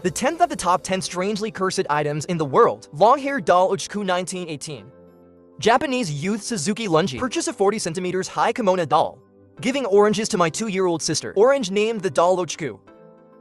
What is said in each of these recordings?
The 10th of the top 10 strangely cursed items in the world. Long-hair doll Uchku 1918. Japanese youth Suzuki Lungi purchased a 40 centimeters high kimono doll, giving oranges to my 2-year-old sister. Orange named the doll Uchku.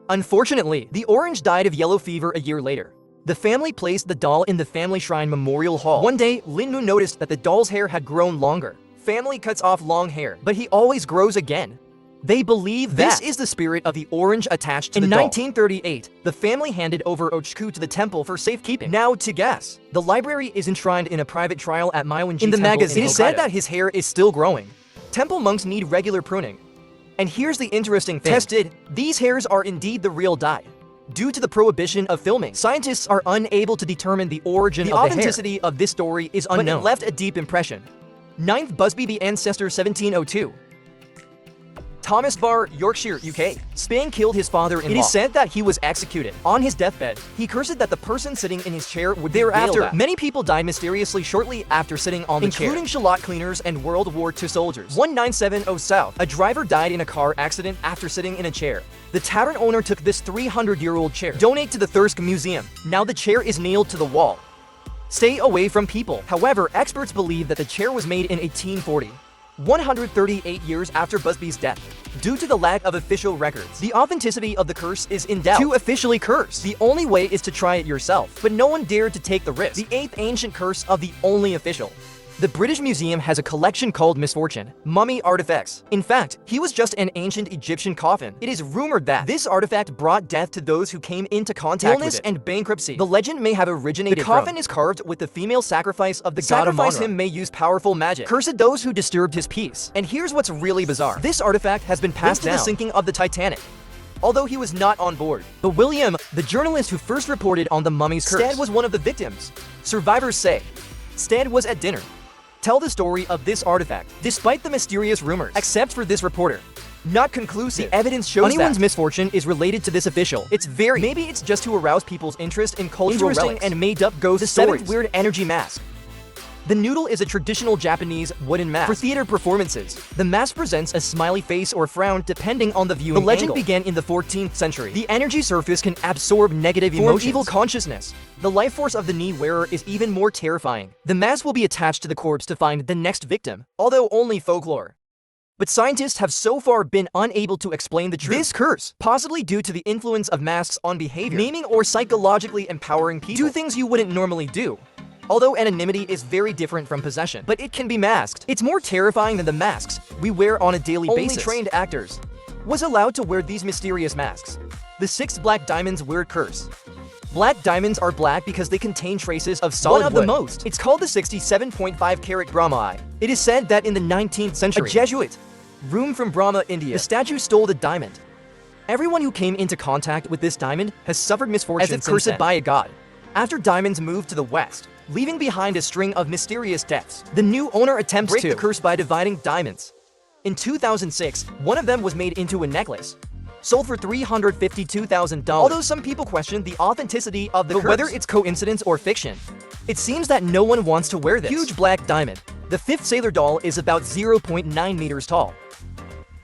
Unfortunately, the orange died of yellow fever a year later. The family placed the doll in the family shrine memorial hall. One day, Linmu noticed that the doll's hair had grown longer. Family cuts off long hair, but he always grows again. They believe that this is the spirit of the orange attached to the doll. In 1938, the family handed over Ochku to the temple for safekeeping. Now to guess. The library is enshrined in a private trial at Maiwanji Temple. In the magazine, it is said that his hair is still growing. Temple monks need regular pruning. And here's the interesting thing. Tested, these hairs are indeed the real dye. Due to the prohibition of filming, scientists are unable to determine the origin of the hair. The authenticity of this story is unknown, but it left a deep impression. 9th Busby the Ancestor 1702. Thomas Barr, Yorkshire, UK. Spain killed his father-in-law. It is said that he was executed. On his deathbed, he cursed that the person sitting in his chair would thereafter. Many people died mysteriously shortly after sitting on the chair, including shallot cleaners and World War II soldiers. 1970 South. A driver died in a car accident after sitting in a chair. The tavern owner took this 300-year-old chair, donate to the Thirsk Museum. Now the chair is nailed to the wall. Stay away from people. However, experts believe that the chair was made in 1840. 138 years after Busby's death. Due to the lack of official records, the authenticity of the curse is in doubt. To officially curse, the only way is to try it yourself, but no one dared to take the risk. The 8th ancient curse of the only official. The British Museum has a collection called Misfortune, Mummy Artifacts. In fact, he was just an ancient Egyptian coffin. It is rumored that this artifact brought death to those who came into contact with it. Illness and bankruptcy. The legend may have originated from. The coffin is carved with the female sacrifice of the god Amon-Ra. Sacrifice him may use powerful magic. Cursed those who disturbed his peace. And here's what's really bizarre. This artifact has been passed down to the sinking of the Titanic, although he was not on board. But William, the journalist who first reported on the mummy's curse, Stead was one of the victims. Survivors say Stead was at dinner. Tell the story of this artifact, despite the mysterious rumors, except for this reporter. Not conclusive. The evidence shows anyone's misfortune is related to this official. Maybe it's just to arouse people's interest in cultural relics and made-up ghost stories. 7th weird energy mask. The noodle is a traditional Japanese wooden mask for theater performances. The mask presents a smiley face or frown depending on the viewing angle. The legend began in the 14th century. The energy surface can absorb negative emotions, evil consciousness. The life force of the knee wearer is even more terrifying. The mask will be attached to the corpse to find the next victim, although only folklore. But scientists have so far been unable to explain the truth. This curse, possibly due to the influence of masks on behavior, naming or psychologically empowering people, do things you wouldn't normally do. Although anonymity is very different from possession, but it can be masked. It's more terrifying than the masks we wear on a daily basis. Only trained actors was allowed to wear these mysterious masks. The 6th Black Diamonds Weird Curse. Black diamonds are black because they contain traces of solid wood. One of the most. It's called the 67.5 carat Brahma eye. It is said that in the 19th century, a Jesuit room from Brahma, India, the statue stole the diamond. Everyone who came into contact with this diamond has suffered misfortune as if cursed by a god. After diamonds moved to the west, leaving behind a string of mysterious deaths, the new owner attempts to break the curse by dividing diamonds. In 2006, one of them was made into a necklace, sold for $352,000. Although some people question the authenticity of the curse, whether it's coincidence or fiction, it seems that no one wants to wear this huge black diamond. The 5th sailor doll is about 0.9 meters tall.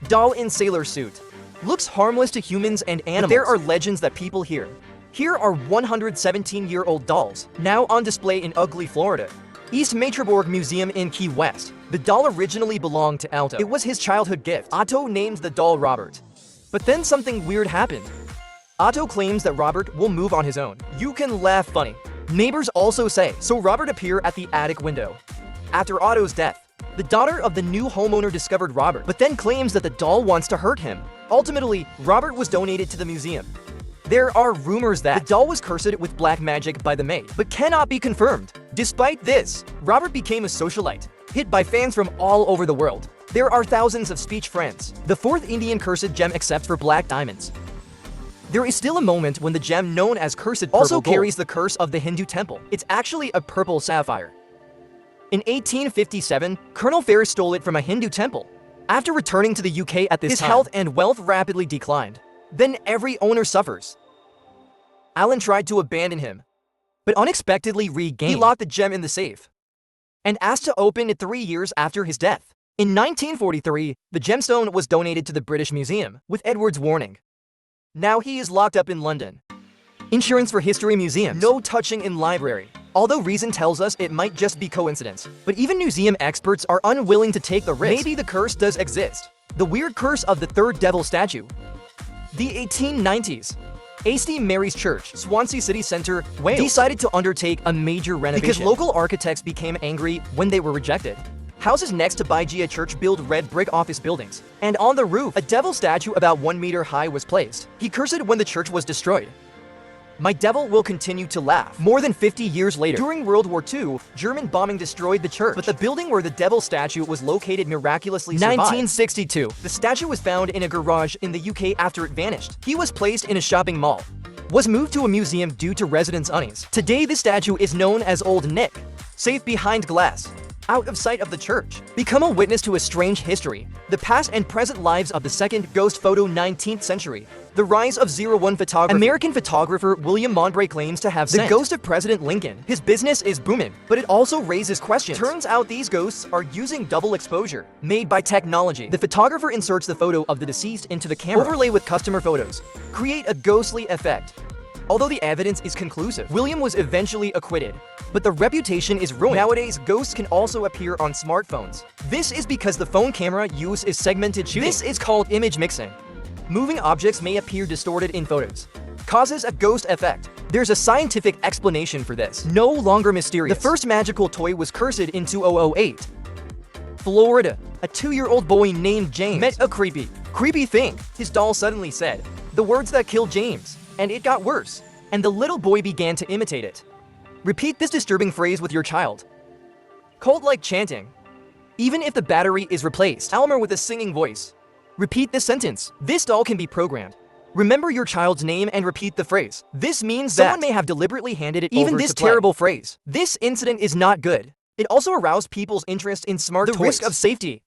Doll in sailor suit. Looks harmless to humans and animals. But there are legends that people hear. Here are 117-year-old dolls, now on display in Ugly, Florida. East Matroborg Museum in Key West. The doll originally belonged to Alto. It was his childhood gift. Otto named the doll Robert. But then something weird happened. Otto claims that Robert will move on his own. You can laugh funny. Neighbors also say, so Robert appeared at the attic window. After Otto's death, the daughter of the new homeowner discovered Robert, but then claims that the doll wants to hurt him. Ultimately, Robert was donated to the museum. There are rumors that the doll was cursed with black magic by the maid, but cannot be confirmed. Despite this, Robert became a socialite, hit by fans from all over the world. There are thousands of speech friends. The 4th Indian cursed gem except for black diamonds. There is still a moment when the gem known as cursed purple also carries the curse of the Hindu temple. It's actually a purple sapphire. In 1857, Colonel Ferris stole it from a Hindu temple. After returning to the UK at this time, his health and wealth rapidly declined. Then every owner suffers. Alan tried to abandon him, but unexpectedly regained. He locked the gem in the safe and asked to open it 3 years after his death. In 1943, the gemstone was donated to the British Museum, with Edward's warning. Now he is locked up in London. Insurance for history museums. No touching in library. Although reason tells us it might just be coincidence. But even museum experts are unwilling to take the risk. Maybe the curse does exist. The weird curse of the third devil statue. The 1890s. St. Mary's Church, Swansea City Centre, Wales, decided to undertake a major renovation because local architects became angry when they were rejected. Houses next to Bygea Church built red brick office buildings, and on the roof, a devil statue about 1 meter high was placed. He cursed when the church was destroyed. My devil will continue to laugh. More than 50 years later, during World War II, German bombing destroyed the church, but the building where the devil statue was located miraculously survived. 1962. The statue was found in a garage in the UK after it vanished. He was placed in a shopping mall. Was moved to a museum due to residents' unease. Today, the statue is known as Old Nick. Safe behind glass, out of sight of the church. Become a witness to a strange history. The past and present lives of the second ghost photo 19th century. The rise of 01 photography. American photographer William Monbray claims to have sent the ghost of President Lincoln. His business is booming, but it also raises questions. Turns out these ghosts are using double exposure, made by technology. The photographer inserts the photo of the deceased into the camera, overlay with customer photos, create a ghostly effect. Although the evidence is conclusive, William was eventually acquitted. But the reputation is ruined. Nowadays, ghosts can also appear on smartphones. This is because the phone camera used is segmented shooting. This is called image mixing. Moving objects may appear distorted in photos. Causes a ghost effect. There's a scientific explanation for this. No longer mysterious. The first magical toy was cursed in 2008. Florida. A 2-year-old boy named James met a creepy thing. His doll suddenly said the words that killed James, and it got worse. And the little boy began to imitate it. Repeat this disturbing phrase with your child. Cult-like chanting. Even if the battery is replaced. Almer with a singing voice. Repeat this sentence. This doll can be programmed. Remember your child's name and repeat the phrase. This means that someone may have deliberately handed it even over this terrible phrase. This incident is not good. It also aroused people's interest in smart toys. The risk of safety.